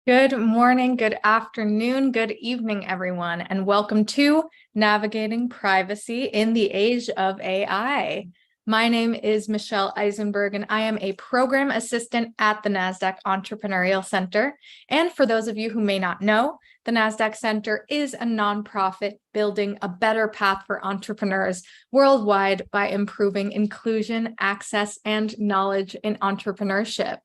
Good morning, good afternoon, good evening, everyone, and welcome to Navigating Privacy in the Age of AI. My name is Michelle Eisenberg, and I am a program assistant at the NASDAQ Entrepreneurial Center. And for those of you who may not know, the NASDAQ Center is a nonprofit building a better path for entrepreneurs worldwide by improving inclusion, access, and knowledge in entrepreneurship.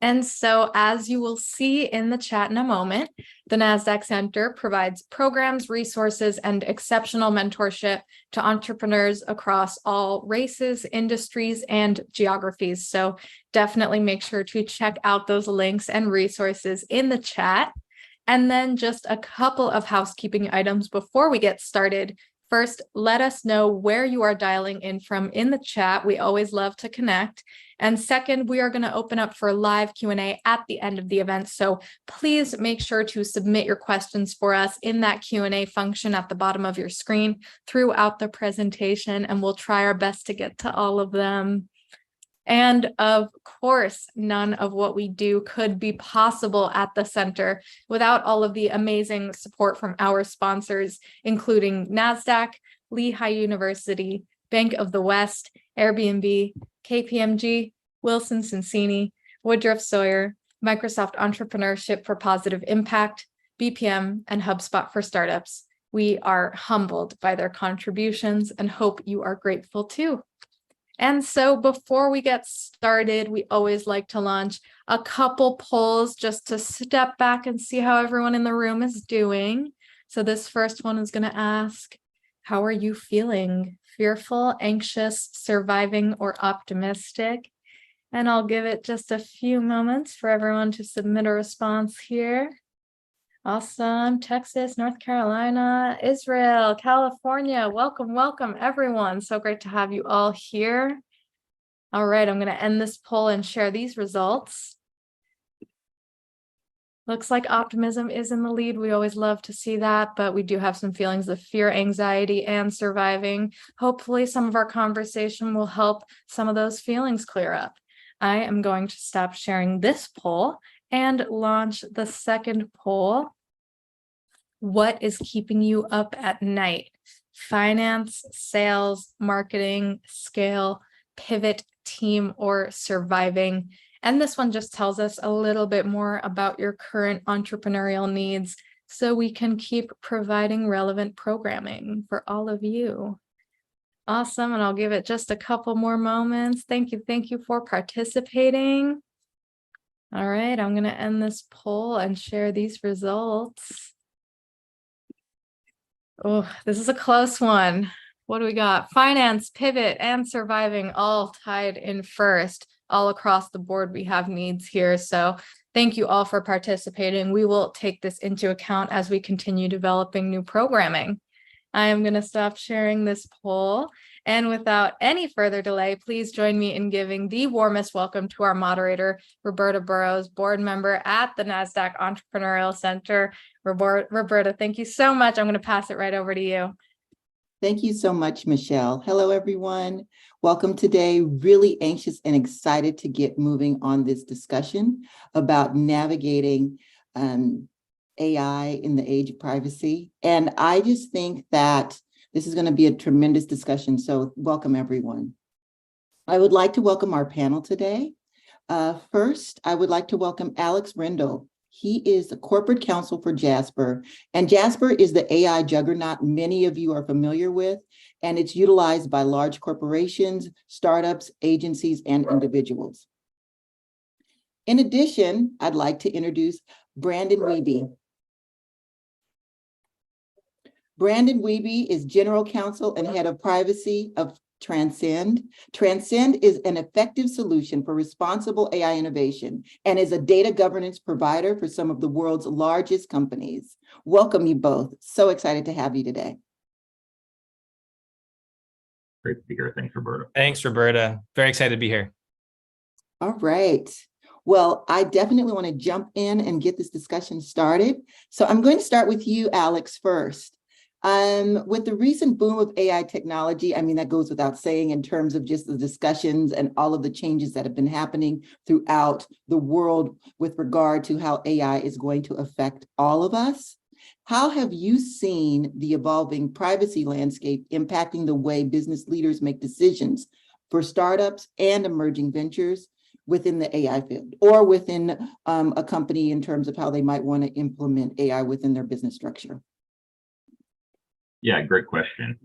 And so, as you will see in the chat in a moment, the NASDAQ Center provides programs, resources, and exceptional mentorship to entrepreneurs across all races, industries, and geographies. So definitely make sure to check out those links and resources in the chat. And then just a couple of housekeeping items before we get started. First, let us know where you are dialing in from in the chat. We always love to connect. And second, we are going to open up for a live Q&A at the end of the event. So please make sure to submit your questions for us in that Q&A function at the bottom of your screen throughout the presentation, and we'll try our best to get to all of them. And of course, none of what we do could be possible at the center without all of the amazing support from our sponsors, including NASDAQ, Lehigh University, Bank of the West, Airbnb, KPMG, Wilson Sonsini, Woodruff Sawyer, Microsoft Entrepreneurship for Positive Impact, BPM, and HubSpot for Startups. We are humbled by their contributions and hope you are grateful too. And so before we get started, we always like to launch a couple polls just to step back and see how everyone in the room is doing. So this first one is going to ask, how are you feeling? Fearful, anxious, surviving, or optimistic? And I'll give it just a few moments for everyone to submit a response here. Awesome. Texas, North Carolina, Israel, California. Welcome, welcome, everyone. So great to have you all here. All right, I'm going to end this poll and share these results. Looks like optimism is in the lead. We always love to see that, but we do have some feelings of fear, anxiety, and surviving. Hopefully, some of our conversation will help some of those feelings clear up. I am going to stop sharing this poll and launch the second poll. What is keeping you up at night? Finance, sales, marketing, scale, pivot, team, or surviving? And this one just tells us a little bit more about your current entrepreneurial needs so we can keep providing relevant programming for all of you. Awesome. And I'll give it just a couple more moments. Thank you for participating. All right, I'm going to end this poll and share these results. Oh, this is a close one. What do we got? Finance, pivot, and surviving all tied in first. All across the board, we have needs here. So thank you all for participating. We will take this into account as we continue developing new programming. I am going to stop sharing this poll. And without any further delay, please join me in giving the warmest welcome to our moderator, Roberta Burrows, board member at the NASDAQ Entrepreneurial Center. Roberta, thank you so much. I'm going to pass it right over to you. Thank you so much, Michelle. Hello, everyone. Welcome today. Really anxious and excited to get moving on this discussion about navigating AI in the age of privacy. And I just think that this is going to be a tremendous discussion. So welcome, everyone. I would like to welcome our panel today. First, I would like to welcome Alex Rendell. He is the corporate counsel for Jasper, and Jasper is the AI juggernaut many of you are familiar with, and it's utilized by large corporations, startups, agencies, and individuals. In addition, I'd like to introduce Brandon Wiebe. Brandon Wiebe is general counsel and head of privacy of Transcend. Transcend is an effective solution for responsible AI innovation and is a data governance provider for some of the world's largest companies. Welcome you both. So excited to have you today. Great to be here. Thanks, Roberta. Thanks, Roberta. Very excited to be here. All right. Well, I definitely want to jump in and get this discussion started. So I'm going to start with you, Alex, first. With the recent boom of AI technology, I mean, that goes without saying in terms of just the discussions and all of the changes that have been happening throughout the world with regard to how AI is going to affect all of us. How have you seen the evolving privacy landscape impacting the way business leaders make decisions for startups and emerging ventures within the AI field or within a company in terms of how they might want to implement AI within their business structure? Yeah, great question.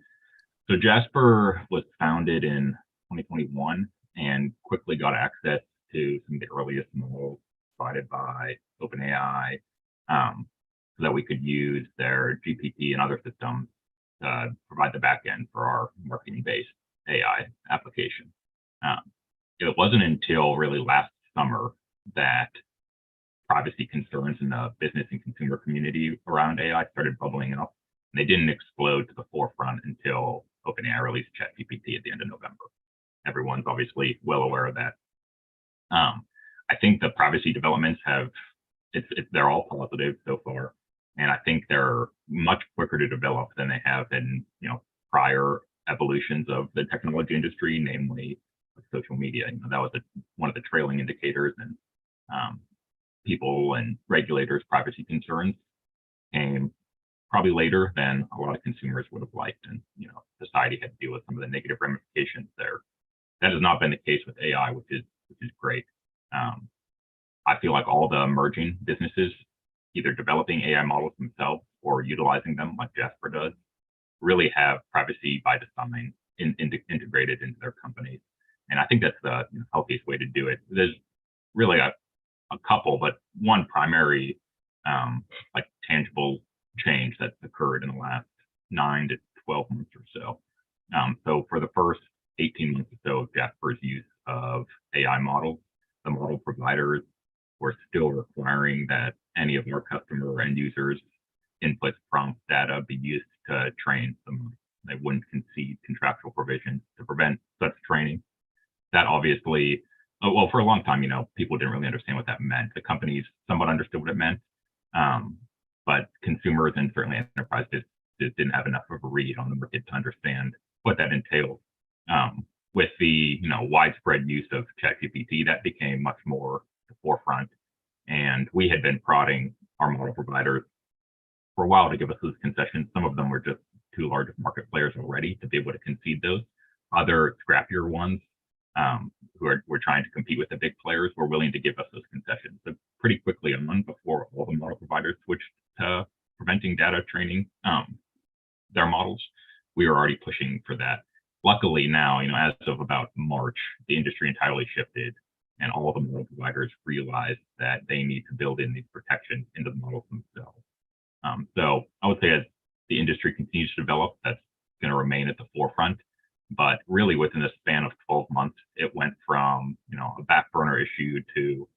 So Jasper was founded in 2021 and quickly got access to some of the earliest models provided by OpenAI, so that we could use their GPT and other systems to provide the backend for our marketing-based AI application. It wasn't until really last summer that privacy concerns in the business and consumer community around AI started bubbling up. And they didn't explode to the forefront until OpenAI released ChatGPT at the end of November. Everyone's obviously well aware of that. I think the privacy developments they're all positive so far. And I think they're much quicker to develop than they have in prior evolutions of the technology industry, namely social media. That was one of the trailing indicators, and people and regulators' privacy concerns came probably later than a lot of consumers would have liked, and society had to deal with some of the negative ramifications there. That has not been the case with AI, which is great. I feel like all the emerging businesses, either developing AI models themselves or utilizing them like Jasper does, really have privacy by design integrated into their companies. And I think that's the healthiest way to do it. There's really a couple, but one primary tangible change that's occurred in the last 9 to 12 months or so. So for the first 18 months or so of Jasper's use of AI models, the model providers were still requiring that any of our customer or end users' inputs, prompts, data be used to train them. They wouldn't concede contractual provisions to prevent such training. That obviously, well, for a long time, people didn't really understand what that meant. The companies somewhat understood what it meant, but consumers and certainly enterprises just didn't have enough of a read on the market to understand what that entailed. With the widespread use of ChatGPT, that became much more the forefront, and we had been prodding our model providers for a while to give us those concessions. Some of them were just too large of market players already to be able to concede those. Other scrappier ones who were trying to compete with the big players were willing to give us those concessions. So pretty quickly on, before all the model providers switched to preventing data training their models, we were already pushing for that. Luckily now, as of about March, the industry entirely shifted, and all the model providers realized that they need to build in these protections into the models themselves. So I would say as the industry continues to develop, that's going to remain at the forefront. But really within a span of 12 months, it went from a back burner issue to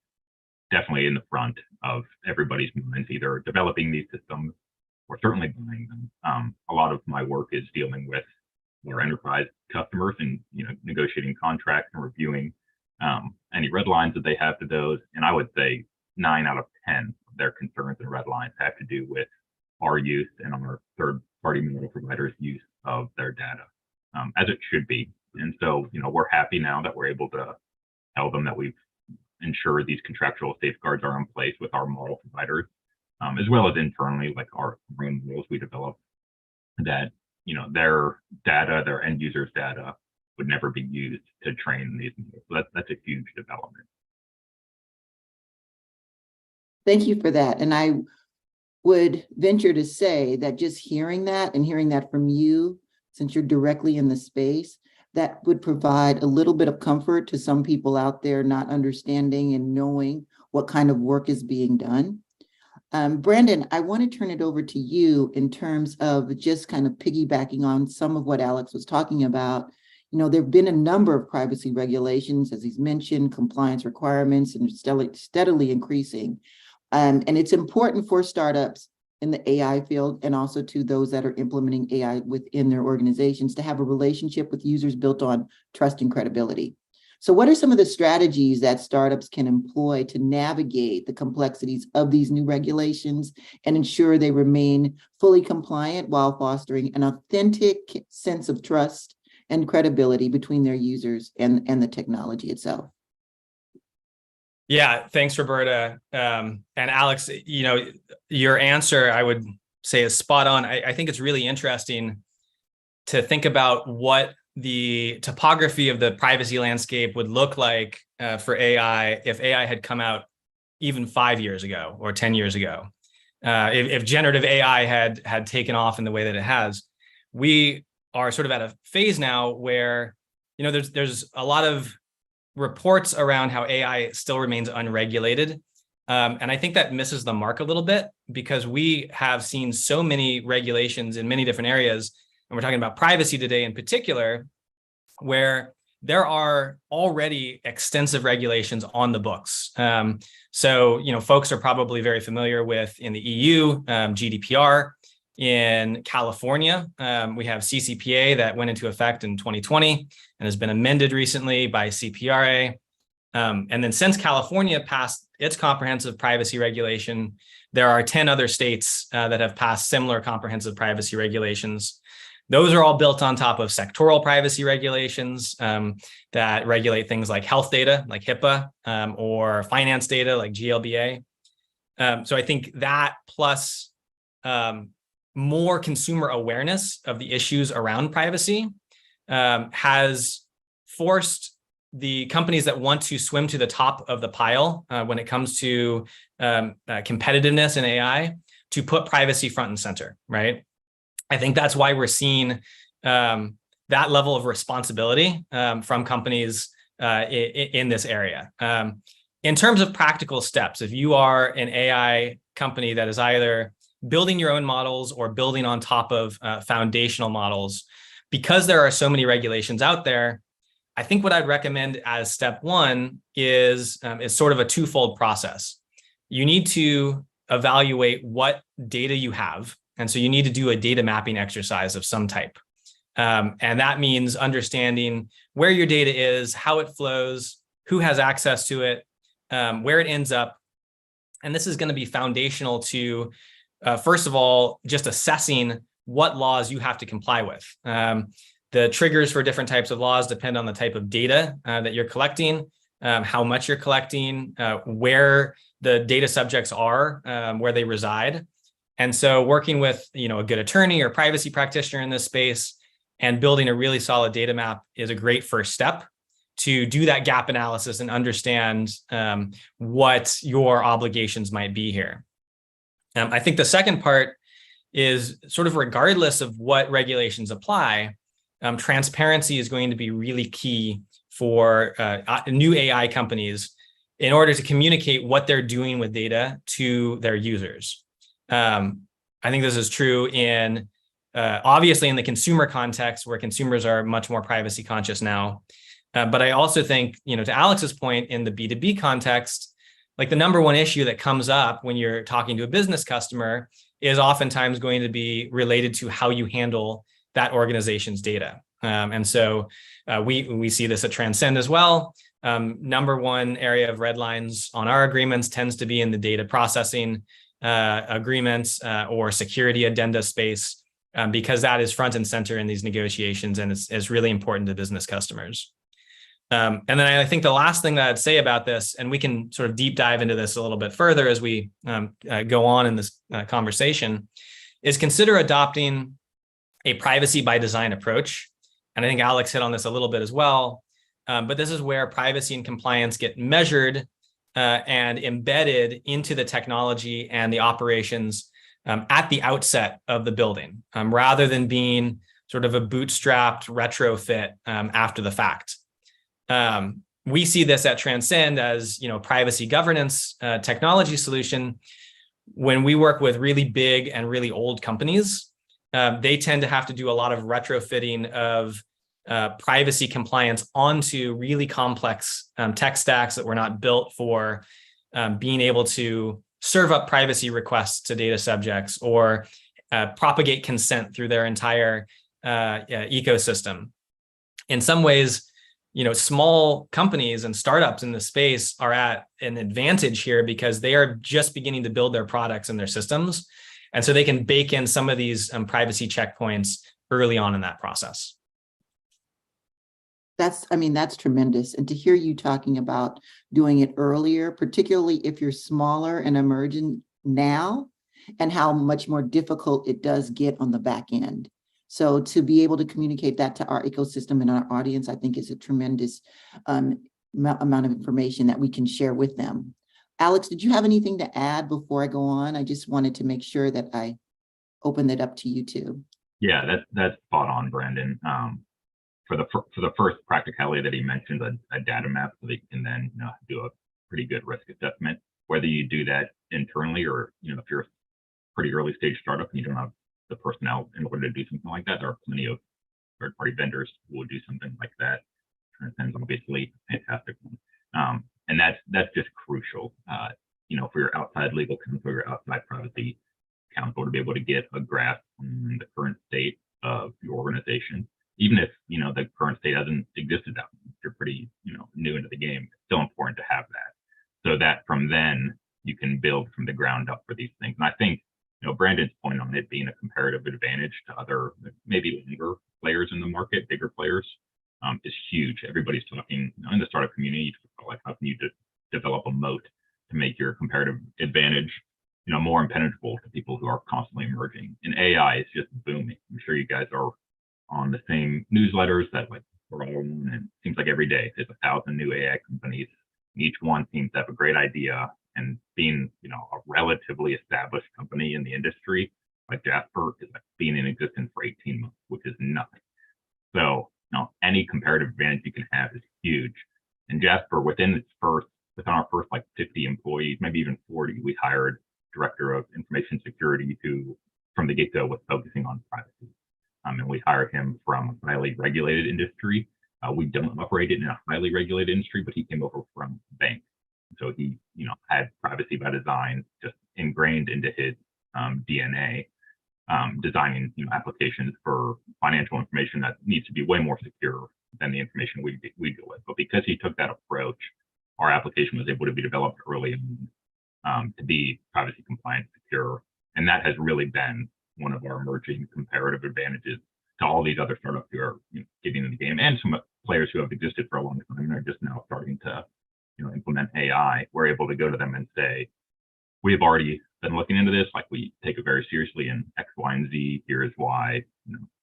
definitely in the front of everybody's minds, either developing these systems or certainly buying them. A lot of my work is dealing with our enterprise customers and negotiating contracts and reviewing any red lines that they have to those. And I would say 9 out of 10 of their concerns and red lines have to do with our use and our third-party model providers' use of their data, as it should be. And so, we're happy now that we're able to tell them that we've ensured these contractual safeguards are in place with our model providers, as well as internally, like our own models we develop, that their data, their end users' data, would never be used to train these models. So that's a huge development. Thank you for that. And I would venture to say that just hearing that and hearing that from you, since you're directly in the space, that would provide a little bit of comfort to some people out there not understanding and knowing what kind of work is being done. Brandon, I want to turn it over to you in terms of just kind of piggybacking on some of what Alex was talking about. There have been a number of privacy regulations, as he's mentioned, compliance requirements, and steadily increasing. And it's important for startups in the AI field and also to those that are implementing AI within their organizations to have a relationship with users built on trust and credibility. So what are some of the strategies that startups can employ to navigate the complexities of these new regulations and ensure they remain fully compliant while fostering an authentic sense of trust and credibility between their users and the technology itself? Yeah, thanks, Roberta. And Alex, your answer, I would say, is spot on. I think it's really interesting to think about what the topography of the privacy landscape would look like for AI if AI had come out even 5 years ago or 10 years ago. If generative AI had taken off in the way that it has. We are sort of at a phase now where there's a lot of reports around how AI still remains unregulated. And I think that misses the mark a little bit because we have seen so many regulations in many different areas. And we're talking about privacy today in particular, where there are already extensive regulations on the books. So, folks are probably very familiar with in the EU, GDPR. In California, we have CCPA that went into effect in 2020 and has been amended recently by CPRA. And then since California passed its comprehensive privacy regulation, there are 10 other states that have passed similar comprehensive privacy regulations. Those are all built on top of sectoral privacy regulations that regulate things like health data, like HIPAA, or finance data, like GLBA. So I think that plus more consumer awareness of the issues around privacy has forced the companies that want to swim to the top of the pile when it comes to competitiveness in AI to put privacy front and center, right? I think that's why we're seeing that level of responsibility from companies in this area. In terms of practical steps, if you are an AI company that is either building your own models or building on top of foundational models, because there are so many regulations out there, I think what I'd recommend as step one is sort of a twofold process. You need to evaluate what data you have. And so you need to do a data mapping exercise of some type. And that means understanding where your data is, how it flows, who has access to it, where it ends up. And this is going to be foundational to, first of all, just assessing what laws you have to comply with. The triggers for different types of laws depend on the type of data that you're collecting, how much you're collecting, where the data subjects are, where they reside. And so working with a good attorney or privacy practitioner in this space and building a really solid data map is a great first step to do that gap analysis and understand what your obligations might be here. I think the second part is sort of regardless of what regulations apply, transparency is going to be really key for new AI companies in order to communicate what they're doing with data to their users. I think this is true in obviously in the consumer context where consumers are much more privacy conscious now. But I also think, to Alex's point, in the B2B context, like the number one issue that comes up when you're talking to a business customer is oftentimes going to be related to how you handle that organization's data. And so we see this at Transcend as well. Number one area of red lines on our agreements tends to be in the data processing agreements or security addenda space, because that is front and center in these negotiations, and it's really important to business customers. And then I think the last thing that I'd say about this, and we can sort of deep dive into this a little bit further as we go on in this conversation, is consider adopting a privacy by design approach. And I think Alex hit on this a little bit as well, but this is where privacy and compliance get measured and embedded into the technology and the operations at the outset of the building, rather than being sort of a bootstrapped retrofit after the fact. We see this at Transcend as, privacy governance technology solution. When we work with really big and really old companies, they tend to have to do a lot of retrofitting of privacy compliance onto really complex tech stacks that were not built for being able to serve up privacy requests to data subjects or propagate consent through their entire ecosystem. In some ways, small companies and startups in the space are at an advantage here because they are just beginning to build their products and their systems. And so they can bake in some of these privacy checkpoints early on in that process. That's tremendous. And to hear you talking about doing it earlier, particularly if you're smaller and emerging now, and how much more difficult it does get on the back end. So to be able to communicate that to our ecosystem and our audience, I think is a tremendous amount of information that we can share with them. Alex, did you have anything to add before I go on? I just wanted to make sure that I opened it up to you too. Yeah, that's spot on, Brandon. For the first practicality that he mentioned, a data map, so they can then do a pretty good risk assessment. Whether you do that internally or if you're a pretty early stage startup and you don't have the personnel in order to do something like that, there are plenty of third-party vendors who will do something like that. Transcend is obviously a fantastic one, and that's just crucial. For your outside legal counsel, your outside privacy counsel, to be able to get a grasp on the current state of your organization. Even if the current state hasn't existed that long, you're pretty new into the game, it's still important to have that, so that from then you can build from the ground up for these things. And I think Brandon's point on it being a comparative advantage to other maybe younger players in the market, bigger players, is huge. Everybody's talking in the startup community, like how can you develop a moat to make your comparative advantage more impenetrable to people who are constantly emerging. And AI is just booming. I'm sure you guys are on the same newsletters that we're all on, and it seems like every day there's 1,000 new AI companies. Each one seems to have a great idea, and being a relatively established company in the industry like Jasper is being in existence for 18 months, which is nothing. So any comparative advantage you can have is huge. And Jasper, within our first 50 employees, maybe even 40, we hired director of information security who from the get-go was focusing on privacy. And we hired him from a highly regulated industry. We don't operate it in a highly regulated industry, but he came over from bank. So he, had privacy by design just ingrained into his DNA, designing, applications for financial information that needs to be way more secure than the information we deal with. But because he took that approach, our application was able to be developed early on to be privacy compliant, secure, and that has really been one of our emerging comparative advantages to all these other startups who are getting in the game, and some players who have existed for a long time and are just now starting to implement AI. We're able to go to them and say, we have already been looking into this, we take it very seriously, and X, Y, and Z, here is why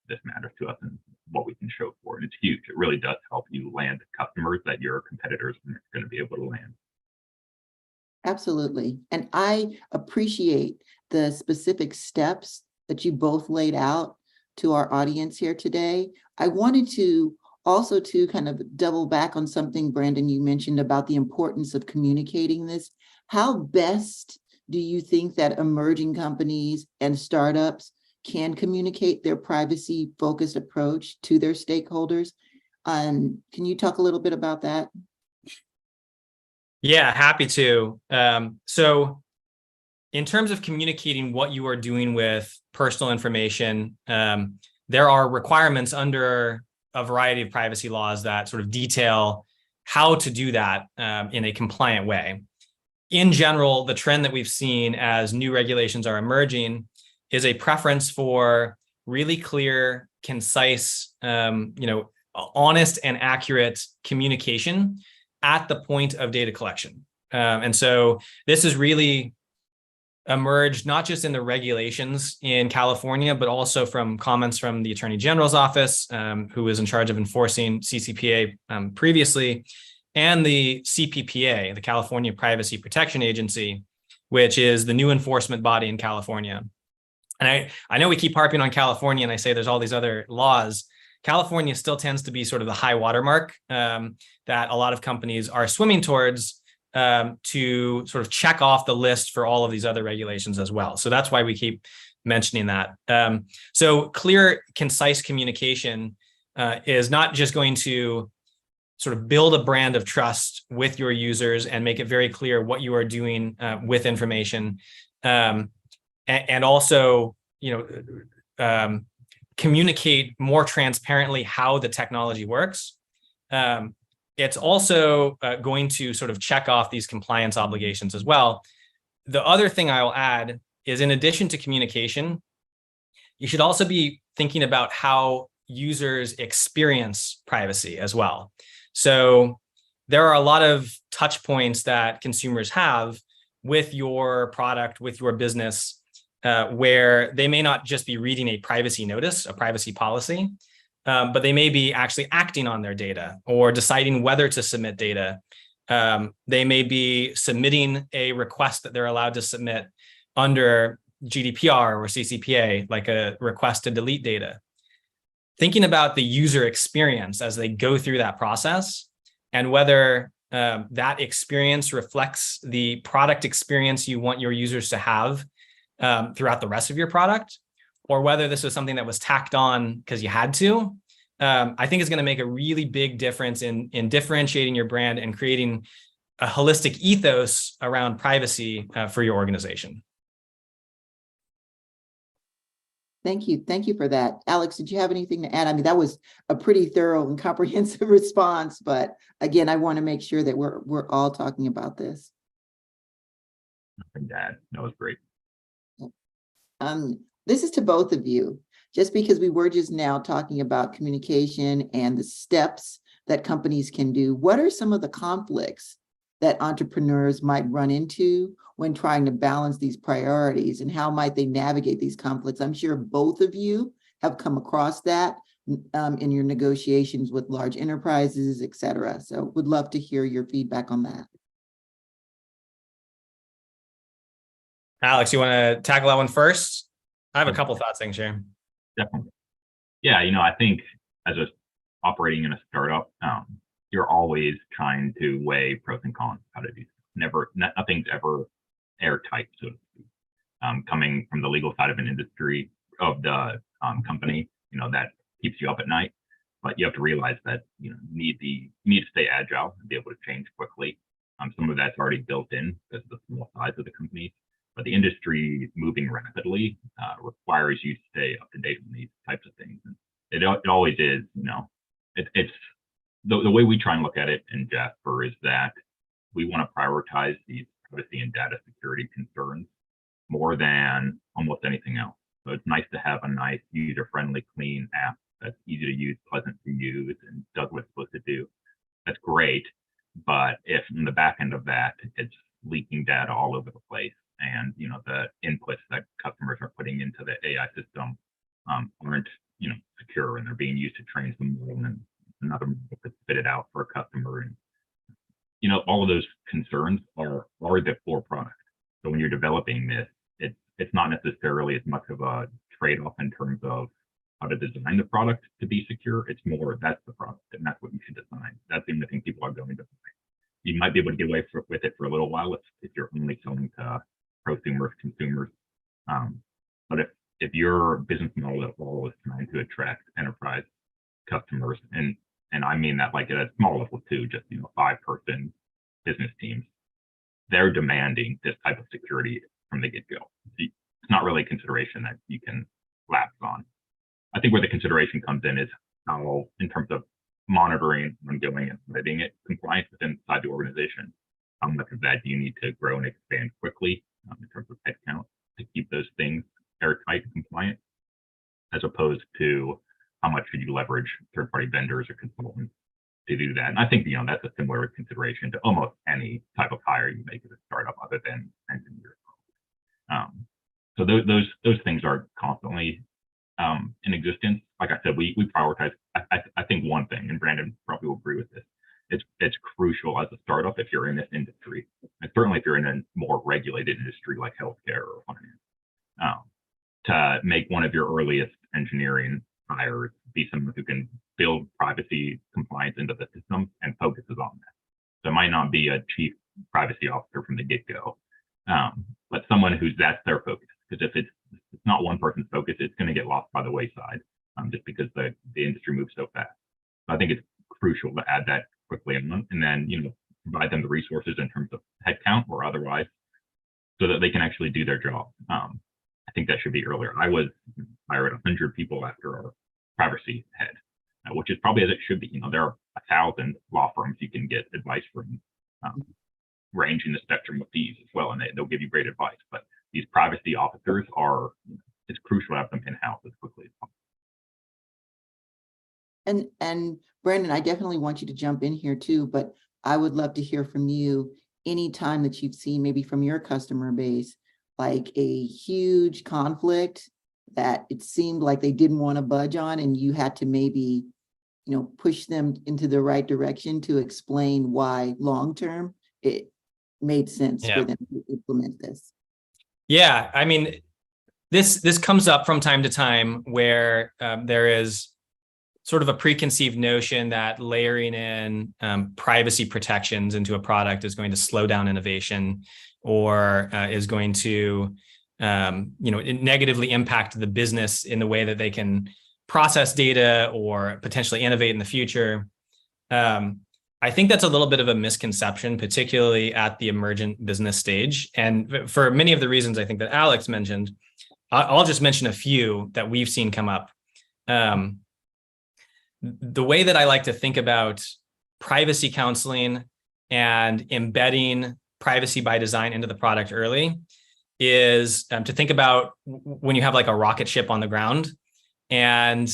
this matters to us and what we can show for it. And it's huge. It really does help you land customers that your competitors aren't going to be able to land. Absolutely. And I appreciate the specific steps that you both laid out to our audience here today. I wanted to also to kind of double back on something, Brandon, you mentioned about the importance of communicating this. How best do you think that emerging companies and startups can communicate their privacy-focused approach to their stakeholders? Can you talk a little bit about that? Yeah, happy to. So in terms of communicating what you are doing with personal information, there are requirements under a variety of privacy laws that sort of detail how to do that in a compliant way. In general, the trend that we've seen as new regulations are emerging is a preference for really clear, concise, honest and accurate communication at the point of data collection. And so this has really emerged not just in the regulations in California, but also from comments from the Attorney General's office, who was in charge of enforcing CCPA previously, and the CPPA, the California Privacy Protection Agency, which is the new enforcement body in California. And I know we keep harping on California, and I say there's all these other laws. California still tends to be sort of the high watermark that a lot of companies are swimming towards to sort of check off the list for all of these other regulations as well. So that's why we keep mentioning that. So clear, concise communication is not just going to sort of build a brand of trust with your users and make it very clear what you are doing with information, and also, communicate more transparently how the technology works. it's also going to sort of check off these compliance obligations as well. The other thing I will add is, in addition to communication, you should also be thinking about how users experience privacy as well. So there are a lot of touch points that consumers have with your product, with your business, where they may not just be reading a privacy notice, a privacy policy, but they may be actually acting on their data or deciding whether to submit data. They may be submitting a request that they're allowed to submit under GDPR or CCPA, like a request to delete data. Thinking about the user experience as they go through that process, and whether that experience reflects the product experience you want your users to have throughout the rest of your product, or whether this was something that was tacked on because you had to, I think is going to make a really big difference in differentiating your brand and creating a holistic ethos around privacy for your organization. Thank you. Thank you for that. Alex, did you have anything to add? I mean, that was a pretty thorough and comprehensive response, but again, I want to make sure that we're all talking about this. Nothing to add. That was great. This is to both of you. Just because we were just now talking about communication and the steps that companies can do, what are some of the conflicts that entrepreneurs might run into when trying to balance these priorities, and how might they navigate these conflicts? I'm sure both of you have come across that in your negotiations with large enterprises, et cetera. So would love to hear your feedback on that. Alex, you want to tackle that one first? I have a couple thoughts I can share. Definitely. Yeah, I think as a operating in a startup, you're always trying to weigh pros and cons, how to do nothing's ever airtight, so to speak. Coming from the legal side of an industry of the company, that keeps you up at night. But you have to realize that you need to stay agile and be able to change quickly. Some of that's already built in because of the small size of the company. But the industry moving rapidly requires you to stay up to date on these types of things. And it always is, it's the way we try and look at it in Jasper is that we want to prioritize these privacy and data security concerns more than almost anything else. So it's nice to have a nice user-friendly, clean app that's easy to use, pleasant to use, and does what it's supposed to do. That's great. But if in the back end of that, it's leaking data all over the place, and the inputs that customers are putting into the AI system aren't secure, and they're being used to train some model and another model to spit it out for a customer, and all of those concerns are the core product. So when you're developing this, it's not necessarily as much of a trade-off in terms of how to design the product to be secure. It's more that's the product, and that's what you should design. That's the only thing people are going to buy. You might be able to get away with it for a little while if you're only selling to prosumers, consumers. But if your business model at all is trying to attract enterprise customers, and I mean that like at a small level too, just 5-person business teams, they're demanding this type of security from the get-go. It's not really a consideration that you can lapse on. I think where the consideration comes in is how, in terms of monitoring, ongoing, and letting it compliance within inside the organization, how much of that do you need to grow and expand quickly in terms of headcount to keep those things airtight and compliant, as opposed to how much should you leverage third-party vendors or consultants to do that. And I think that's a similar consideration to almost any type of hire you make as a startup, other than engineers. So those things are constantly in existence. Like I said, we prioritize. I think one thing, and Brandon probably will agree with this, it's crucial as a startup if you're in this industry, and certainly if you're in a more regulated industry like healthcare or finance, to make one of your earliest engineering hires be someone who can build privacy compliance into the system and focuses on that. So it might not be a chief privacy officer from the get-go, but someone that's their focus. Because if it's not one person's focus, it's going to get lost by the wayside, just because the industry moves so fast. So I think it's crucial to add that quickly and then provide them the resources in terms of headcount or otherwise, so that they can actually do their job. I think that should be earlier. I hired 100 people after our privacy head, which is probably as it should be. There are 1,000 law firms you can get advice from, ranging the spectrum of fees as well, and they'll give you great advice. But these privacy officers are, it's crucial to have them in-house as quickly as possible. And Brandon, I definitely want you to jump in here too, but I would love to hear from you any time that you've seen maybe from your customer base, like a huge conflict that it seemed like they didn't want to budge on, and you had to maybe, push them into the right direction to explain why long-term it made sense for them to implement this. Yeah, I mean, this comes up from time to time where there is sort of a preconceived notion that layering in privacy protections into a product is going to slow down innovation, or is going to negatively impact the business in the way that they can process data or potentially innovate in the future. I think that's a little bit of a misconception, particularly at the emergent business stage. And for many of the reasons I think that Alex mentioned, I'll just mention a few that we've seen come up. The way that I like to think about privacy counseling and embedding privacy by design into the product early is to think about when you have like a rocket ship on the ground, and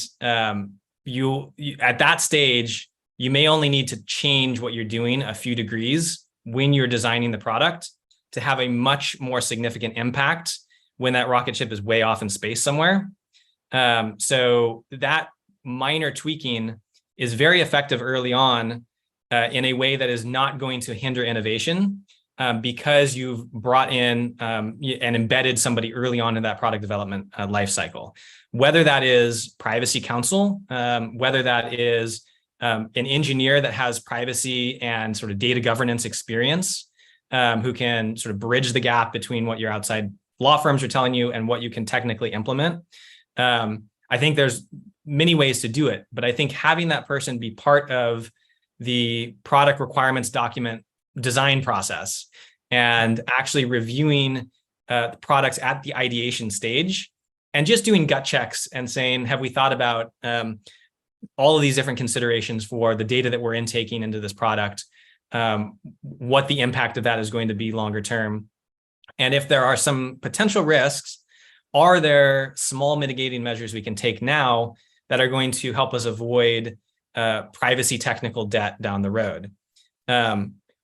you at that stage, you may only need to change what you're doing a few degrees when you're designing the product to have a much more significant impact when that rocket ship is way off in space somewhere. So that minor tweaking is very effective early on in a way that is not going to hinder innovation, because you've brought in and embedded somebody early on in that product development life cycle. Whether that is privacy counsel, whether that is an engineer that has privacy and sort of data governance experience, who can sort of bridge the gap between what your outside law firms are telling you and what you can technically implement. I think there's many ways to do it, but I think having that person be part of the product requirements document design process and actually reviewing products at the ideation stage and just doing gut checks and saying, have we thought about all of these different considerations for the data that we're intaking into this product, what the impact of that is going to be longer term. And if there are some potential risks, are there small mitigating measures we can take now that are going to help us avoid privacy technical debt down the road?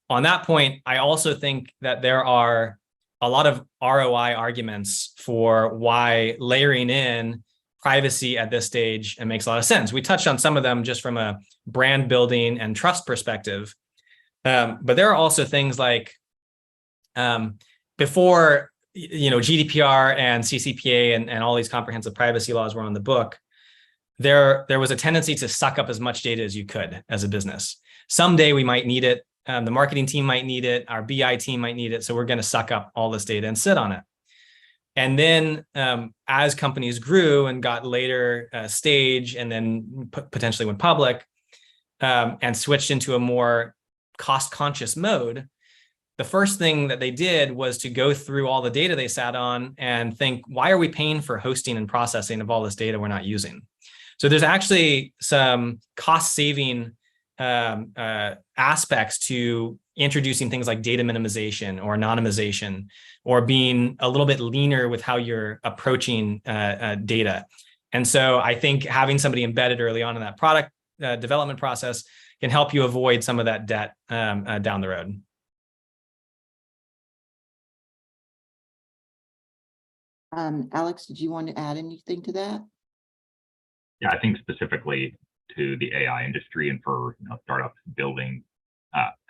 On that point, I also think that there are a lot of ROI arguments for why layering in privacy at this stage makes a lot of sense. We touched on some of them just from a brand building and trust perspective. But there are also things like before GDPR and CCPA and all these comprehensive privacy laws were on the book, there was a tendency to suck up as much data as you could as a business. Someday we might need it. The marketing team might need it. Our BI team might need it. So we're going to suck up all this data and sit on it. And then as companies grew and got later stage and then potentially went public and switched into a more cost-conscious mode, the first thing that they did was to go through all the data they sat on and think, why are we paying for hosting and processing of all this data we're not using? So there's actually some cost-saving aspects to introducing things like data minimization or anonymization, or being a little bit leaner with how you're approaching data. And so I think having somebody embedded early on in that product development process can help you avoid some of that debt down the road. Alex, did you want to add anything to that? Yeah, I think specifically to the AI industry and for startups building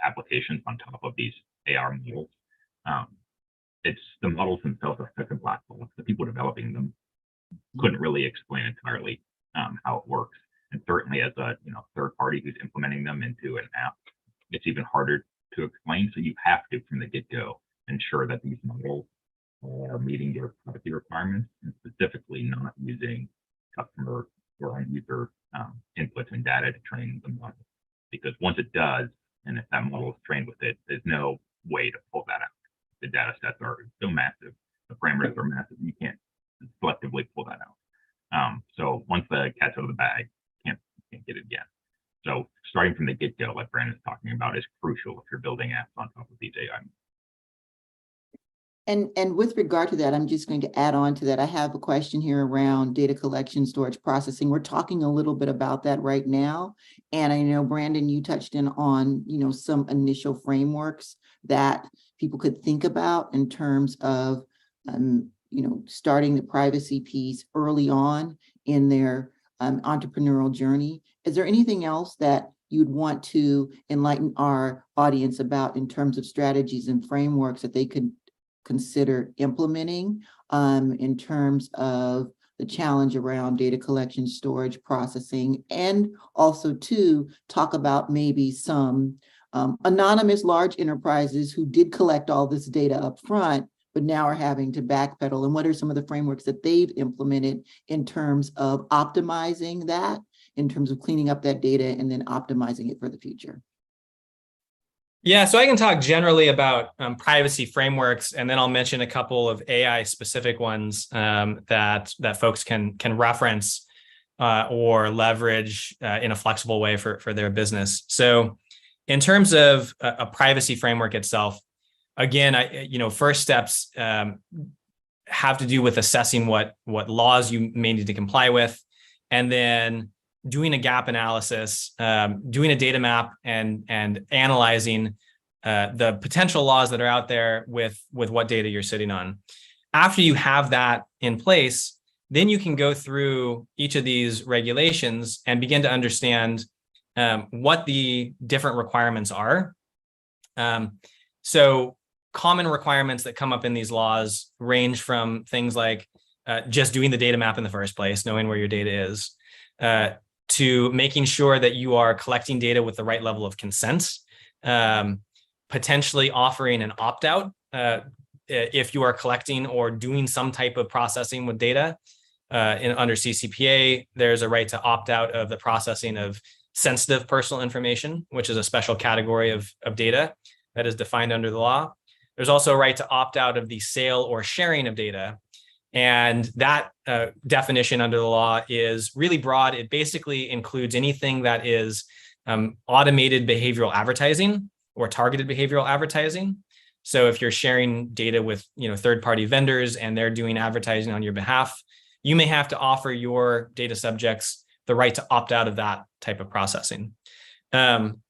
applications on top of these AR models, it's the models themselves are such a black box. The people developing them couldn't really explain entirely how it works. And certainly as a third party who's implementing them into an app, it's even harder to explain. So you have to, from the get-go, ensure that these models are meeting your privacy requirements, and specifically not using customer or end user inputs and data to train the model. Because once it does, and if that model is trained with it, there's no way to pull that out. The data sets are so massive, the parameters are massive, you can't selectively pull that out. So once the cat's out of the bag, can't get it again. So starting from the get-go, like Brandon's talking about, is crucial if you're building apps on top of these AI. And with regard to that, I'm just going to add on to that. I have a question here around data collection, storage, processing. We're talking a little bit about that right now. And I know, Brandon, you touched in on, some initial frameworks that people could think about in terms of, starting the privacy piece early on in their entrepreneurial journey. Is there anything else that you'd want to enlighten our audience about in terms of strategies and frameworks that they could consider implementing in terms of the challenge around data collection, storage, processing, and also to talk about maybe some anonymous large enterprises who did collect all this data up front, but now are having to backpedal, and what are some of the frameworks that they've implemented in terms of optimizing that, in terms of cleaning up that data and then optimizing it for the future? Yeah, so I can talk generally about privacy frameworks, and then I'll mention a couple of AI specific ones that folks can reference or leverage in a flexible way for their business. So in terms of a privacy framework itself, again, first steps have to do with assessing what laws you may need to comply with, and then doing a gap analysis, doing a data map, and analyzing the potential laws that are out there with what data you're sitting on. After you have that in place, then you can go through each of these regulations and begin to understand what the different requirements are. So common requirements that come up in these laws range from things like just doing the data map in the first place, knowing where your data is, to making sure that you are collecting data with the right level of consent, potentially offering an opt-out if you are collecting or doing some type of processing with data. Under CCPA, there's a right to opt out of the processing of sensitive personal information, which is a special category of data that is defined under the law. There's also a right to opt out of the sale or sharing of data. And that definition under the law is really broad. It basically includes anything that is automated behavioral advertising or targeted behavioral advertising. So if you're sharing data with third-party vendors and they're doing advertising on your behalf, you may have to offer your data subjects the right to opt out of that type of processing. And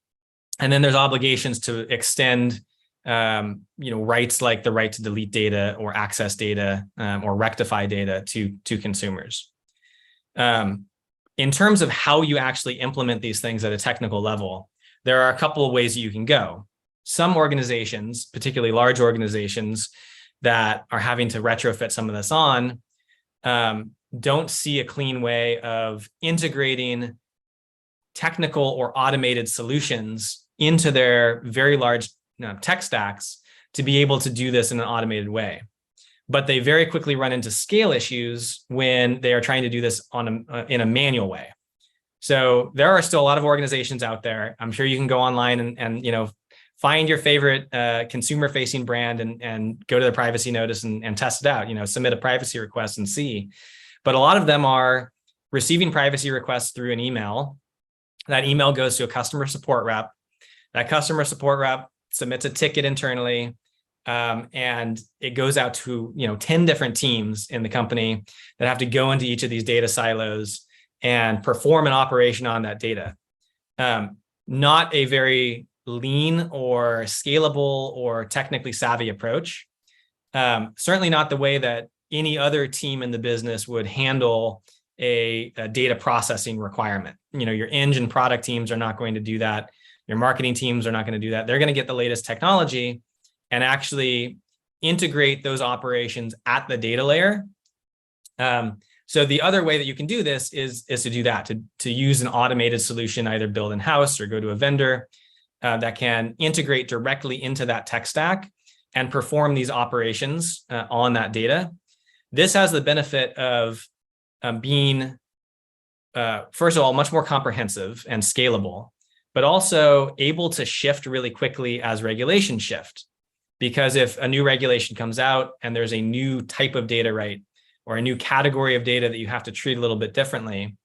then there's obligations to extend rights like the right to delete data or access data or rectify data to consumers. In terms of how you actually implement these things at a technical level, there are a couple of ways that you can go. Some organizations, particularly large organizations that are having to retrofit some of this on, don't see a clean way of integrating technical or automated solutions into their very large tech stacks to be able to do this in an automated way. But they very quickly run into scale issues when they are trying to do this in a manual way. So there are still a lot of organizations out there. I'm sure you can go online and find your favorite consumer-facing brand and go to the privacy notice and test it out. Submit a privacy request and see. But a lot of them are receiving privacy requests through an email. That email goes to a customer support rep. That customer support rep submits a ticket internally, and it goes out to 10 different teams in the company that have to go into each of these data silos and perform an operation on that data. Not a very lean or scalable or technically savvy approach. Certainly not the way that any other team in the business would handle a data processing requirement. Your engine product teams are not going to do that. Your marketing teams are not going to do that. They're going to get the latest technology and actually integrate those operations at the data layer. So the other way that you can do this is to do that, to use an automated solution, either build in-house or go to a vendor that can integrate directly into that tech stack and perform these operations on that data. This has the benefit of being, first of all, much more comprehensive and scalable, but also able to shift really quickly as regulations shift. Because if a new regulation comes out and there's a new type of data right, or a new category of data that you have to treat a little bit differently,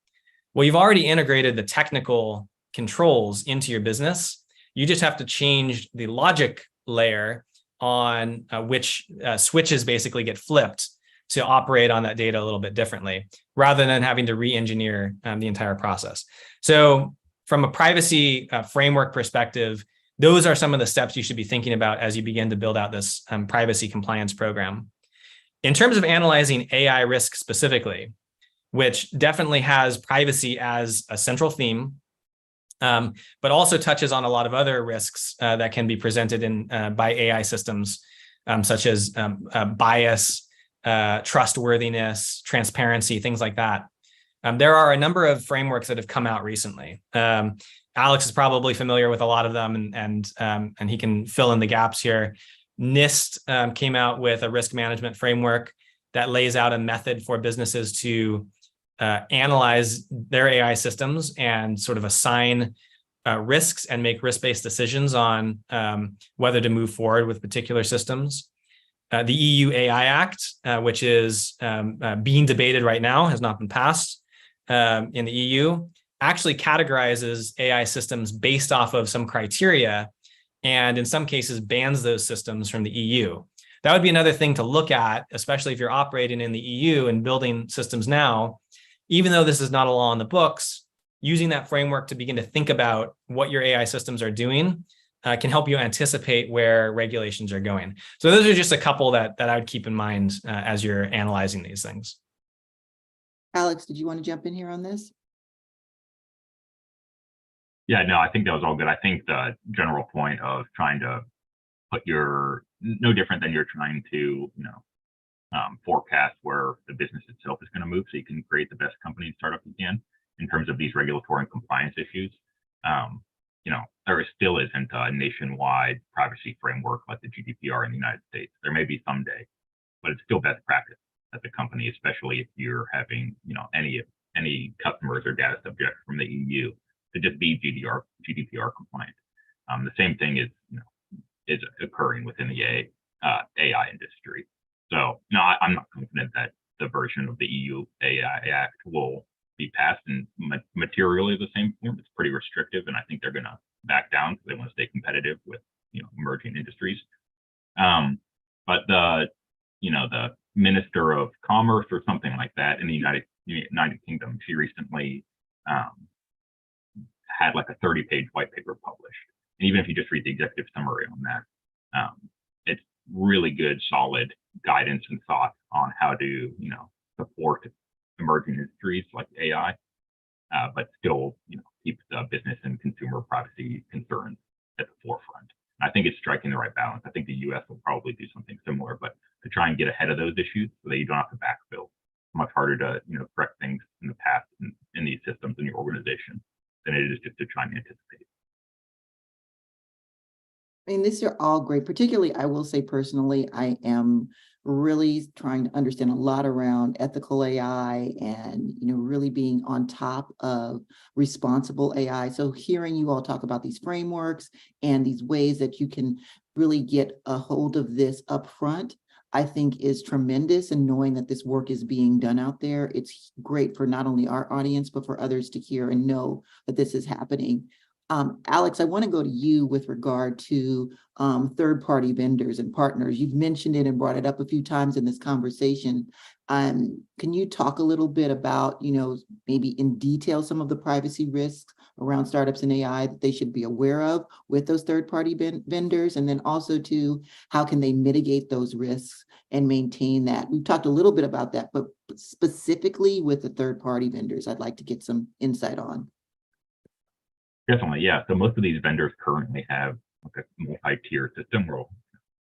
well, you've already integrated the technical controls into your business. You just have to change the logic layer on which switches basically get flipped to operate on that data a little bit differently, rather than having to re-engineer the entire process. So from a privacy framework perspective, those are some of the steps you should be thinking about as you begin to build out this privacy compliance program. In terms of analyzing AI risk specifically, which definitely has privacy as a central theme, but also touches on a lot of other risks that can be presented in by AI systems, such as bias, trustworthiness, transparency, things like that. There are a number of frameworks that have come out recently. Alex is probably familiar with a lot of them, and he can fill in the gaps here. NIST came out with a risk management framework that lays out a method for businesses to analyze their AI systems and sort of assign risks and make risk-based decisions on whether to move forward with particular systems. The EU AI Act, which is being debated right now, has not been passed in the EU, actually categorizes AI systems based off of some criteria, and in some cases bans those systems from the EU. That would be another thing to look at, especially if you're operating in the EU and building systems now. Even though this is not a law on the books, using that framework to begin to think about what your AI systems are doing can help you anticipate where regulations are going. So those are just a couple that I would keep in mind as you're analyzing these things. Alex, did you want to jump in here on this? Yeah, no, I think that was all good. I think the general point of trying to put no different than you're trying to, forecast where the business itself is going to move so you can create the best company and startup you can in terms of these regulatory and compliance issues. There still isn't a nationwide privacy framework like the GDPR in the United States. There may be someday, but it's still best practice at the company, especially if you're having, any customers or data subjects from the EU to just be GDPR compliant. The same thing is occurring within the AI industry. So no, I'm not confident that the version of the EU AI Act will be passed in materially the same form. It's pretty restrictive, and I think they're going to back down because they want to stay competitive with emerging industries. But the Minister of Commerce or something like that in the United Kingdom, she recently had like a 30-page white paper published. And even if you just read the executive summary on that, it's really good, solid guidance and thoughts on how to, support emerging industries like AI, but still, keep the business and consumer privacy concerns at the forefront. I think it's striking the right balance. I think the U.S. will probably do something similar, but to try and get ahead of those issues so that you don't have to backfill. It's much harder to, correct things in the past in these systems in your organization than it is just to try and anticipate. I mean, these are all great. Particularly, I will say personally, I am really trying to understand a lot around ethical AI and, really being on top of responsible AI. So hearing you all talk about these frameworks and these ways that you can really get a hold of this up front, I think is tremendous. And knowing that this work is being done out there, it's great for not only our audience, but for others to hear and know that this is happening. Alex, I want to go to you with regard to third-party vendors and partners. You've mentioned it and brought it up a few times in this conversation. Can you talk a little bit about, maybe in detail, some of the privacy risks around startups and AI that they should be aware of with those third-party vendors? And then also to how can they mitigate those risks and maintain that? We've talked a little bit about that, but specifically with the third-party vendors, I'd like to get some insight on. Definitely, yeah. So most of these vendors currently have like a multi-tier system where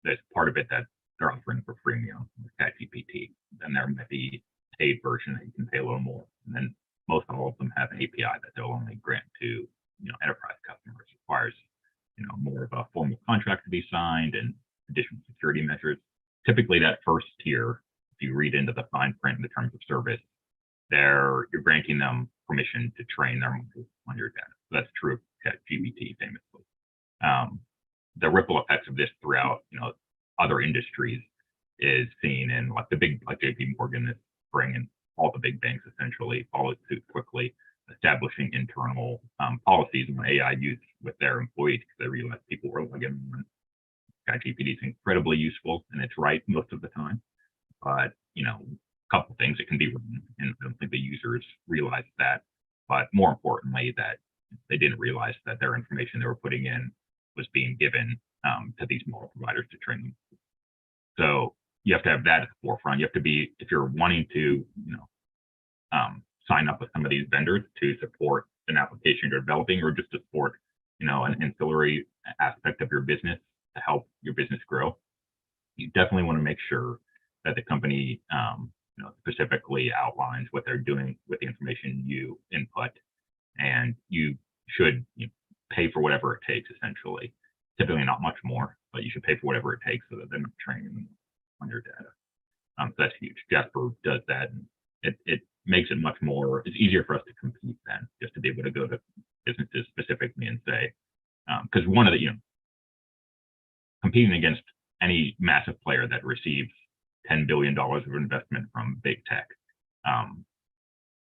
there's part of it that they're offering for freemium, like ChatGPT. Then there might be a paid version that you can pay a little more. And then most all of them have an API that they'll only grant to enterprise customers. It requires more of a formal contract to be signed and additional security measures. Typically, that first tier, if you read into the fine print in the terms of service, you're granting them permission to train their models on your data. So that's true of ChatGPT famously. The ripple effects of this throughout, other industries is seen in like JP Morgan this spring, and all the big banks essentially followed suit quickly establishing internal policies on AI use with their employees, because they realized people were logging on. ChatGPT is incredibly useful, and it's right most of the time. But a couple things, it can be wrong, and I don't think the users realized that. But more importantly, that they didn't realize that their information they were putting in was being given to these model providers to train them. So you have to have that at the forefront. You have to be, if you're wanting to, sign up with some of these vendors to support an application you're developing, or just to support, an ancillary aspect of your business to help your business grow, you definitely want to make sure that the company, specifically outlines what they're doing with the information you input, and you should pay for whatever it takes. Essentially, typically not much more, but you should pay for whatever it takes so that they're not training them on your data. So that's huge. Jasper does that, and it makes it much more. It's easier for us to compete then, just to be able to go to businesses specifically and say, because one of the competing against any massive player that receives $10 billion of investment from big tech,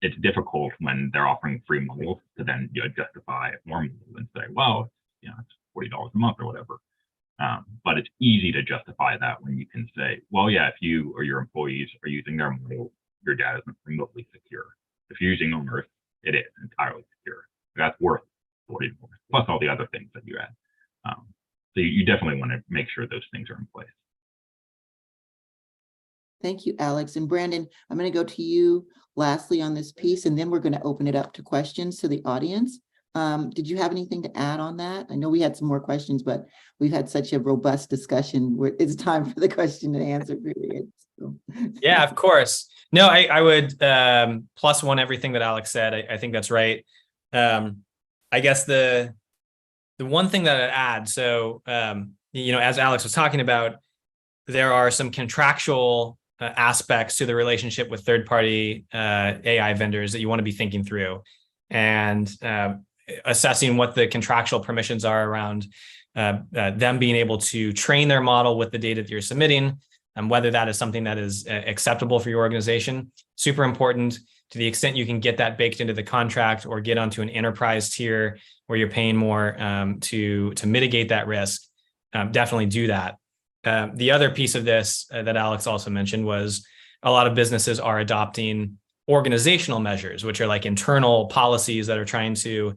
it's difficult when they're offering free models to then justify more models and say, well, it's $40 a month or whatever. But it's easy to justify that when you can say, well, yeah, if you or your employees are using their model, your data is remotely secure. If you're using ours, it is entirely secure. That's worth $40, plus all the other things that you add. So you definitely want to make sure those things are in place. Thank you, Alex. And Brandon, I'm going to go to you lastly on this piece, and then we're going to open it up to questions to the audience. Did you have anything to add on that? I know we had some more questions, but we've had such a robust discussion where it's time for the question and answer period. So. Yeah, of course. No, I would plus one everything that Alex said. I think that's right. I guess the one thing that I'd add, so, as Alex was talking about, there are some contractual aspects to the relationship with third-party AI vendors that you want to be thinking through, and assessing what the contractual permissions are around them being able to train their model with the data that you're submitting, and whether that is something that is acceptable for your organization. Super important. To the extent you can get that baked into the contract or get onto an enterprise tier where you're paying more to mitigate that risk, definitely do that. The other piece of this that Alex also mentioned was a lot of businesses are adopting organizational measures, which are like internal policies that are trying to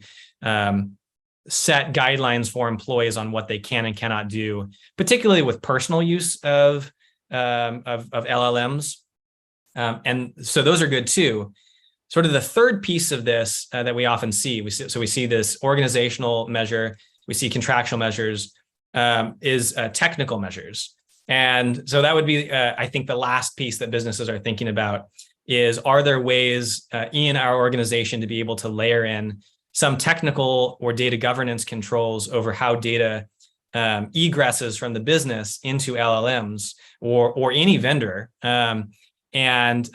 set guidelines for employees on what they can and cannot do, particularly with personal use of LLMs. And so those are good too. Sort of the third piece of this that we often see, we see this organizational measure, we see contractual measures, is technical measures. And so that would be, I think, the last piece that businesses are thinking about is, are there ways in our organization to be able to layer in some technical or data governance controls over how data egresses from the business into LLMs or any vendor? And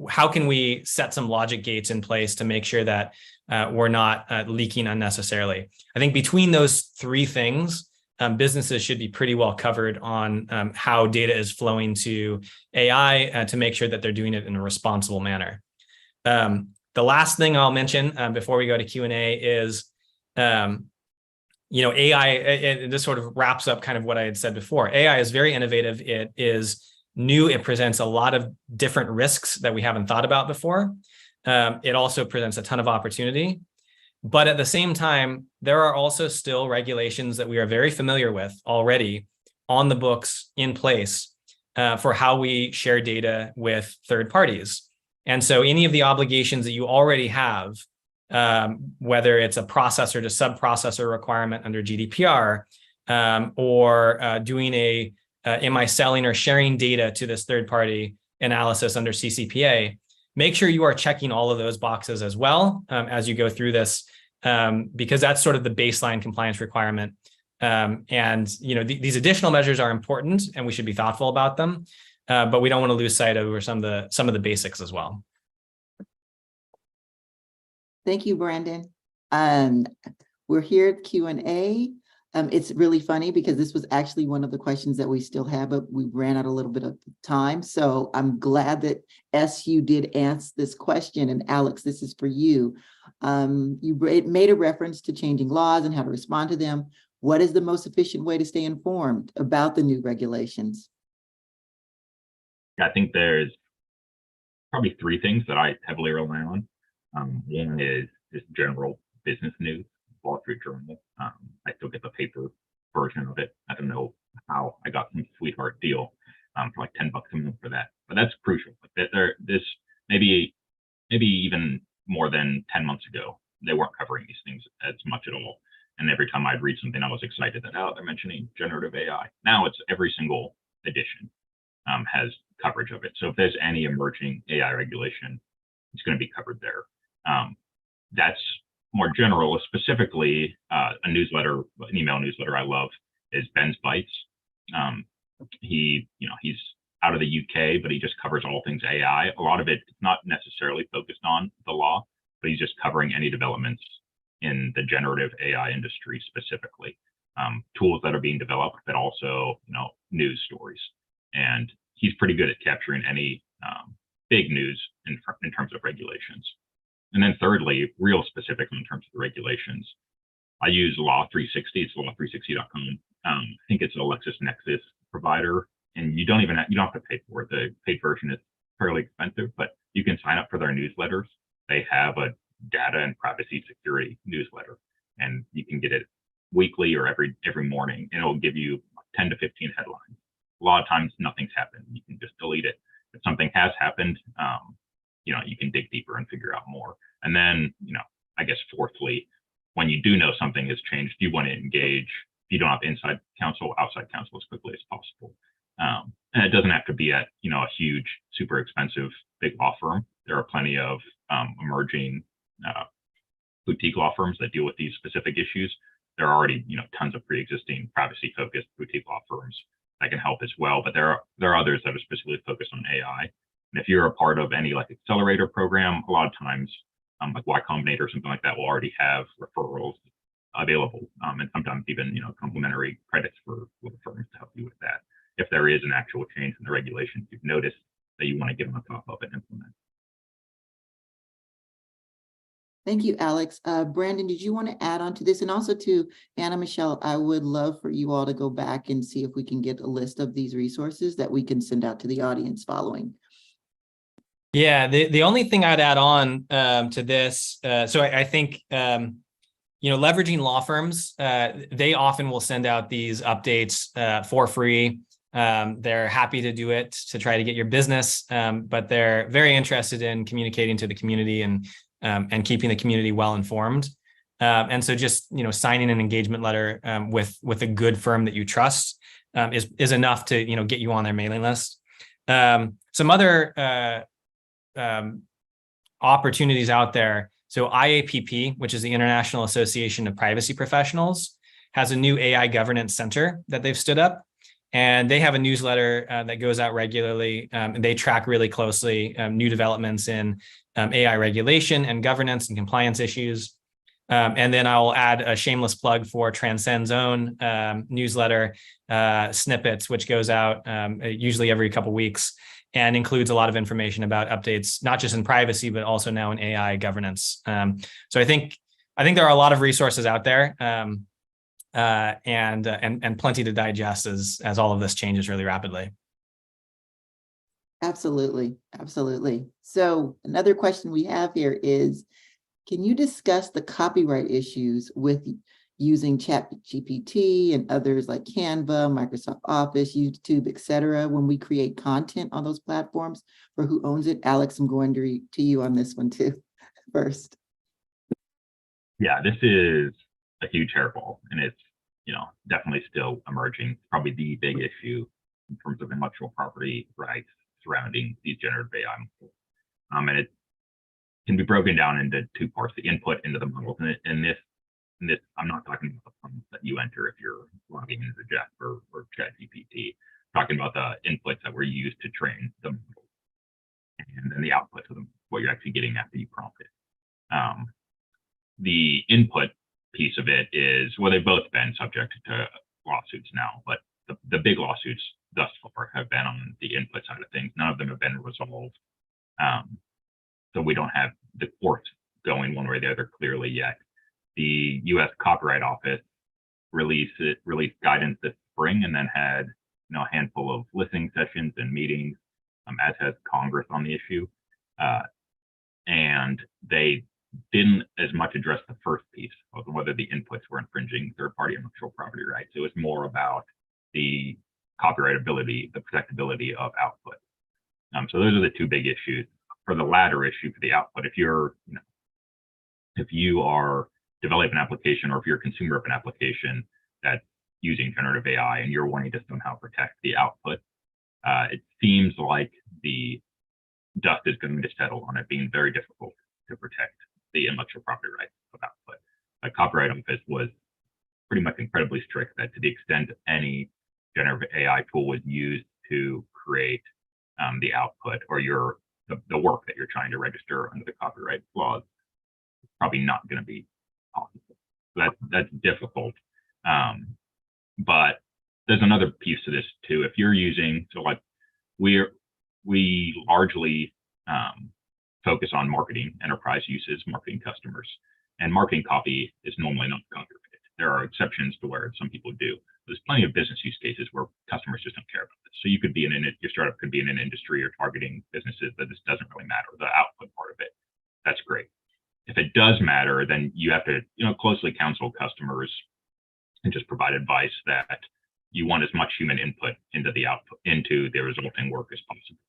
how can we set some logic gates in place to make sure that we're not leaking unnecessarily? I think between those three things, businesses should be pretty well covered on how data is flowing to AI to make sure that they're doing it in a responsible manner. The last thing I'll mention before we go to Q&A is, AI, this sort of wraps up kind of what I had said before. AI is very innovative. It is new. It presents a lot of different risks that we haven't thought about before. It also presents a ton of opportunity. But at the same time, there are also still regulations that we are very familiar with already on the books in place for how we share data with third parties. And so any of the obligations that you already have, whether it's a processor to sub-processor requirement under GDPR, or doing am I selling or sharing data to this third-party analysis under CCPA, make sure you are checking all of those boxes as well as you go through this, because that's sort of the baseline compliance requirement. These additional measures are important, and we should be thoughtful about them, but we don't want to lose sight over some of the basics as well. Thank you, Brandon. We're here at Q&A. It's really funny because this was actually one of the questions that we still have, but we ran out a little bit of time. So I'm glad that SU did answer this question. And Alex, this is for you. You made a reference to changing laws and how to respond to them. What is the most efficient way to stay informed about the new regulations? I think there's probably three things that I heavily rely on. One is just general business news, Wall Street Journal. I still get the paper version of it. I don't know how I got some sweetheart deal for like $10 a month for that, but that's crucial. Like this maybe even more than 10 months ago, they weren't covering these things as much at all. And every time I'd read something, I was excited that, oh, they're mentioning generative AI. Now it's every single edition has coverage of it. So if there's any emerging AI regulation, it's going to be covered there. That's more general. Specifically, a newsletter, an email newsletter I love is Ben's Bites. He's out of the UK, but he just covers all things AI. A lot of it is not necessarily focused on the law, but he's just covering any developments in the generative AI industry specifically, tools that are being developed, but also news stories. And he's pretty good at capturing any big news in terms of regulations. And then thirdly, real specific in terms of the regulations, I use Law 360. It's law360.com. I think it's an LexisNexis provider, and you don't have to pay for it. The paid version is fairly expensive, but you can sign up for their newsletters. They have a data and privacy security newsletter, and you can get it weekly or every morning, and it'll give you 10 to 15 headlines. A lot of times nothing's happened. You can just delete it. If something has happened, you can dig deeper and figure out more. And then, I guess fourthly, when you do know something has changed, you want to engage. You don't have inside counsel, outside counsel as quickly as possible. And it doesn't have to be at, a huge, super expensive, big law firm. There are plenty of emerging boutique law firms that deal with these specific issues. There are already, tons of pre-existing privacy-focused boutique law firms that can help as well. But there are others that are specifically focused on AI. And if you're a part of any like accelerator program, a lot of times like Y Combinator or something like that will already have referrals available, and sometimes even complimentary credits for little firms to help you with that. If there is an actual change in the regulations you've noticed that you want to get on top of and implement. Thank you, Alex. Brandon, did you want to add on to this? And also to Anna Michelle, I would love for you all to go back and see if we can get a list of these resources that we can send out to the audience following. Yeah, the only thing I'd add on to this, so I think, leveraging law firms, they often will send out these updates for free. They're happy to do it to try to get your business, but they're very interested in communicating to the community and keeping the community well informed. And so just, signing an engagement letter with a good firm that you trust is enough to, get you on their mailing list. Some other opportunities out there. So IAPP, which is the International Association of Privacy Professionals, has a new AI governance center that they've stood up. And they have a newsletter that goes out regularly. And they track really closely new developments in AI regulation and governance and compliance issues. And then I'll add a shameless plug for Transcend's own newsletter, Snippets, which goes out usually every couple of weeks and includes a lot of information about updates, not just in privacy, but also now in AI governance. So I think there are a lot of resources out there and plenty to digest as all of this changes really rapidly. Absolutely. Absolutely. So another question we have here is, can you discuss the copyright issues with using ChatGPT and others like Canva, Microsoft Office, YouTube, etc., when we create content on those platforms? For who owns it? Alex, I'm going to you on this one too first. Yeah, this is a huge hairball, and it's definitely still emerging. Probably the big issue in terms of intellectual property rights surrounding these generative AI models. And it can be broken down into two parts: the input into the models, and this I'm not talking about the prompts that you enter if you're logging into Jasper or ChatGPT. I'm talking about the inputs that were used to train the model, and then the output of them, what you're actually getting after you prompt it. The input piece of it is, well, they've both been subject to lawsuits now, but the big lawsuits thus far have been on the input side of things. None of them have been resolved. So we don't have the courts going one way or the other clearly yet. The U.S. Copyright Office released guidance this spring, and then had a handful of listening sessions and meetings, as has Congress on the issue. And they didn't as much address the first piece of whether the inputs were infringing third-party intellectual property rights. It was more about the copyrightability, the protectability of output. So those are the two big issues. For the latter issue, for the output, if you are developing an application, or if you're a consumer of an application that's using generative AI and you're wanting to somehow protect the output, it seems like the dust is going to settle on it being very difficult to protect the intellectual property rights of output. The Copyright Office was pretty much incredibly strict that to the extent any generative AI tool was used to create the output, or the work that you're trying to register under the copyright laws, it's probably not going to be possible. So that's difficult. But there's another piece to this too. If you're using, so like we largely focus on marketing enterprise uses, marketing customers, and marketing copy is normally not copyrighted. There are exceptions to where some people do. There's plenty of business use cases where customers just don't care about this. So you could be your startup could be in an industry or targeting businesses that this doesn't really matter, the output part of it. That's great. If it does matter, then you have to, closely counsel customers and just provide advice that you want as much human input into the output, into the resulting work as possible.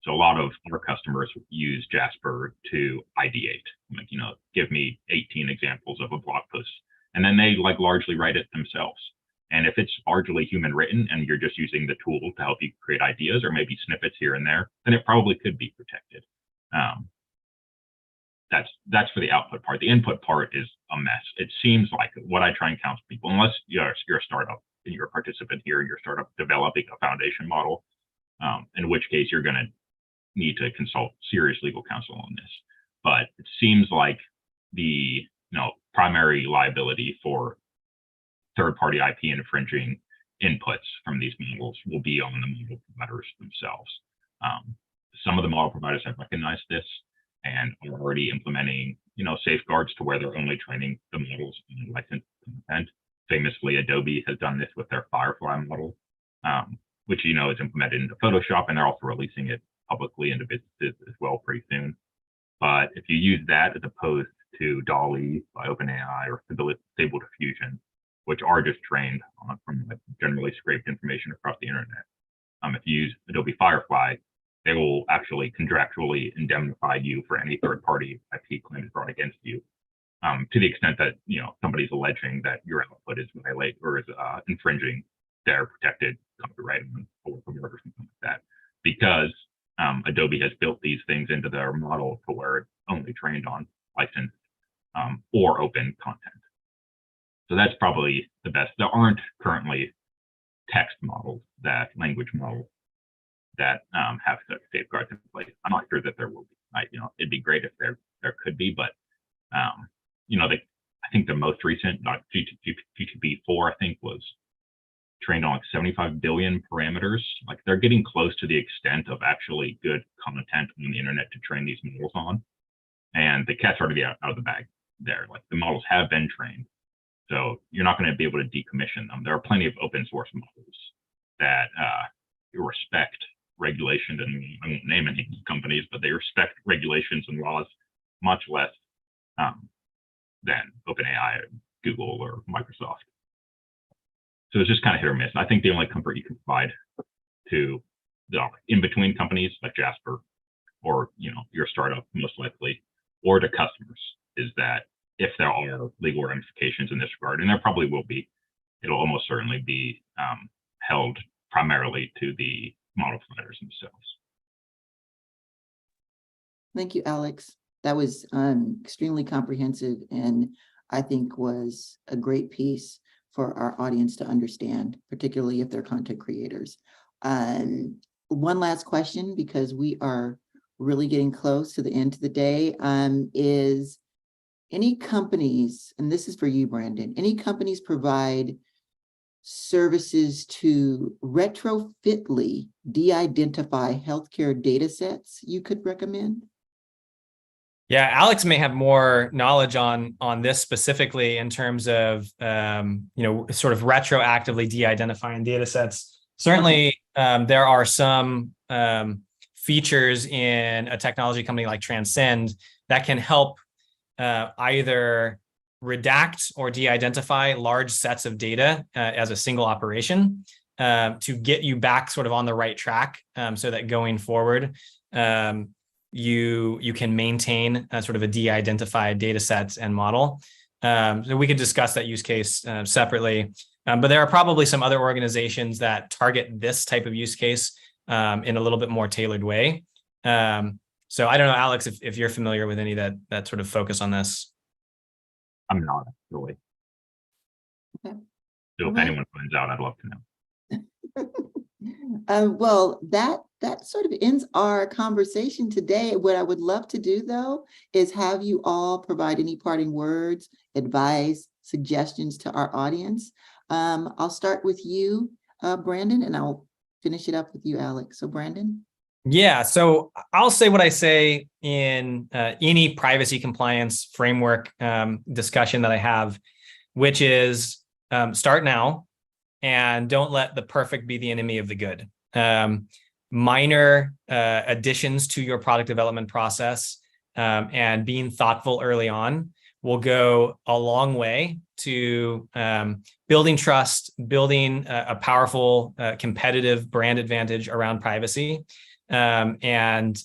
So a lot of our customers use Jasper to ideate, like, give me 18 examples of a blog post, and then they largely write it themselves. And if it's largely human written and you're just using the tool to help you create ideas or maybe snippets here and there, then it probably could be protected. That's for the output part. The input part is a mess. It seems like what I try and counsel people, unless you're a startup and you're a participant here and you're startup developing a foundation model, in which case you're going to need to consult serious legal counsel on this. But it seems like the primary liability for third-party IP infringing inputs from these models will be on the model providers themselves. Some of the model providers have recognized this and are already implementing, safeguards to where they're only training the models on licensed content. Famously, Adobe has done this with their Firefly model, which is implemented into Photoshop, and they're also releasing it publicly into businesses as well pretty soon. But if you use that as opposed to DALL-E by OpenAI or Stable Diffusion, which are just trained from generally scraped information across the internet, if you use Adobe Firefly, they will actually contractually indemnify you for any third-party IP claims brought against you, to the extent that somebody's alleging that your output is violate or is infringing their protected copyright or something like that, because Adobe has built these things into their model to where it's only trained on licensed or open content. So that's probably the best. There aren't currently text models, language models that have such safeguards in place. I'm not sure that there will be. It'd be great if there could be, but I think the most recent GTP4 I think was trained on 75 billion parameters. Like, they're getting close to the extent of actually good content on the internet to train these models on, and the cat's already out of the bag there. Like, the models have been trained, so you're not going to be able to decommission them. There are plenty of open source models that respect regulations, and I won't name any companies, but they respect regulations and laws much less than OpenAI, Google, or Microsoft. So it's just kind of hit or miss. I think the only comfort you can provide to the in-between companies like Jasper, or your startup most likely, or to customers, is that if there are legal ramifications in this regard, and there probably will be, it'll almost certainly be held primarily to the model providers themselves. Thank you, Alex. That was extremely comprehensive, and I think was a great piece for our audience to understand, particularly if they're content creators. One last question, because we are really getting close to the end of the day, is any companies, and this is for you, Brandon, any companies provide services to retrofitly de-identify healthcare data sets you could recommend? Yeah, Alex may have more knowledge on this specifically in terms of sort of retroactively de-identifying data sets. Certainly, there are some features in a technology company like Transcend that can help either redact or de-identify large sets of data as a single operation to get you back sort of on the right track, so that going forward, you can maintain sort of a de-identified data set and model. So we could discuss that use case separately, but there are probably some other organizations that target this type of use case in a little bit more tailored way. So I don't know, Alex, if you're familiar with any that sort of focus on this. I'm not actually. Okay. So if anyone finds out, I'd love to know. Well, that sort of ends our conversation today. What I would love to do, though, is have you all provide any parting words, advice, suggestions to our audience. I'll start with you, Brandon, and I'll finish it up with you, Alex. So, Brandon. Yeah, so I'll say what I say in any privacy compliance framework discussion that I have, which is start now and don't let the perfect be the enemy of the good. Minor additions to your product development process and being thoughtful early on will go a long way to building trust, building a powerful competitive brand advantage around privacy. And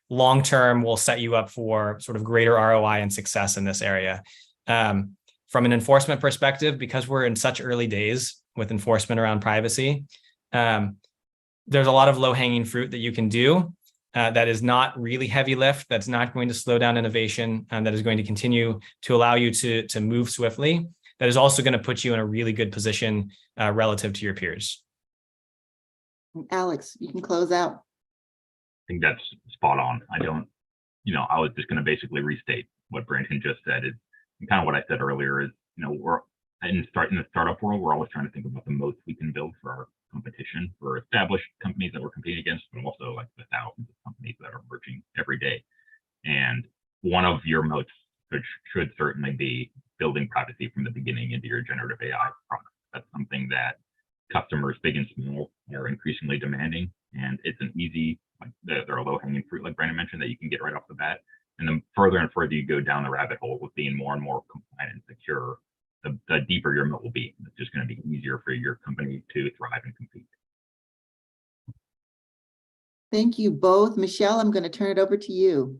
long-term will set you up for sort of greater ROI and success in this area. From an enforcement perspective, because we're in such early days with enforcement around privacy, there's a lot of low-hanging fruit that you can do that is not really heavy lift, that's not going to slow down innovation, and that is going to continue to allow you to move swiftly. That is also going to put you in a really good position relative to your peers. Alex, you can close out. I think that's spot on. I was just going to basically restate what Brandon just said. Is kind of what I said earlier is, we're in the startup world, we're always trying to think about the moats we can build for our competition, for established companies that we're competing against, but also like the thousands of companies that are emerging every day. And one of your moats should certainly be building privacy from the beginning into your generative AI product. That's something that customers, big and small, are increasingly demanding, and it's an easy, there are low-hanging fruit, like Brandon mentioned, that you can get right off the bat. And the further and further you go down the rabbit hole with being more and more compliant and secure, the deeper your moat will be. It's just going to be easier for your company to thrive and compete. Thank you both. Michelle, I'm going to turn it over to you.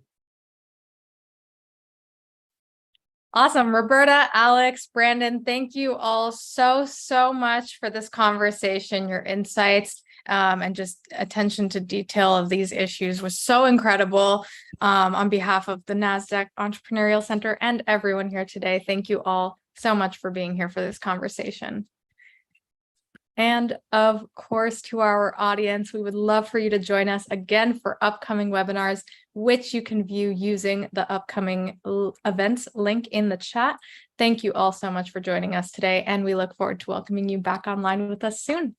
Awesome. Roberta, Alex, Brandon, thank you all so much for this conversation. Your insights and just attention to detail of these issues was so incredible. On behalf of the NASDAQ Entrepreneurial Center and everyone here today, thank you all so much for being here for this conversation. And of course, to our audience, we would love for you to join us again for upcoming webinars, which you can view using the upcoming events link in the chat. Thank you all so much for joining us today, and we look forward to welcoming you back online with us soon.